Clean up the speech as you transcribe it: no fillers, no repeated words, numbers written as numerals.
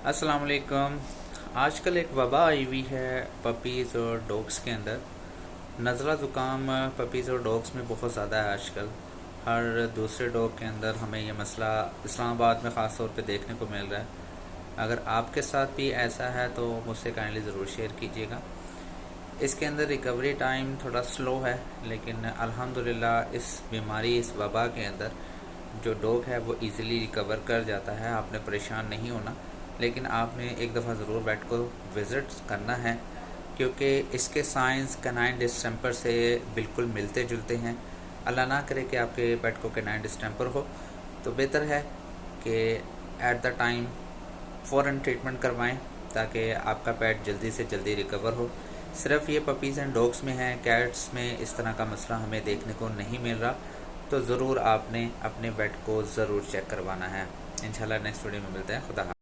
अस्सलाम वालेकुम। आजकल एक वबा आई हुई है पपीज़ और डॉग्स के अंदर। नज़ला ज़ुकाम पपीज़ और डॉग्स में बहुत ज़्यादा है आजकल। हर दूसरे डॉग के अंदर हमें ये मसला इस्लामाबाद में ख़ास तौर पे देखने को मिल रहा है। अगर आपके साथ भी ऐसा है तो मुझसे काइंडली ज़रूर शेयर कीजिएगा। इसके अंदर रिकवरी टाइम थोड़ा स्लो है, लेकिन अल्हम्दुलिल्लाह इस बीमारी, इस वबा के अंदर जो डॉग है वो इजीली रिकवर कर जाता है। आपने परेशान नहीं होना, लेकिन आपने एक दफ़ा ज़रूर वेट को विज़िट करना है, क्योंकि इसके साइंस कैनाइन डिस्टेंपर से बिल्कुल मिलते जुलते हैं। अल्लाह ना करे कि आपके पेट को कैनाइन डिस्टेंपर हो, तो बेहतर है कि एट द टाइम फ़ौरन ट्रीटमेंट करवाएं, ताकि आपका पेट जल्दी से जल्दी रिकवर हो। सिर्फ ये पपीज़ एंड डॉग्स में है, कैट्स में इस तरह का मसला हमें देखने को नहीं मिल रहा। तो ज़रूर आपने अपने वेट को ज़रूर चेक करवाना है। इंशाल्लाह नेक्स्ट वीडियो में मिलते हैं। खुदा हाफ़िज़।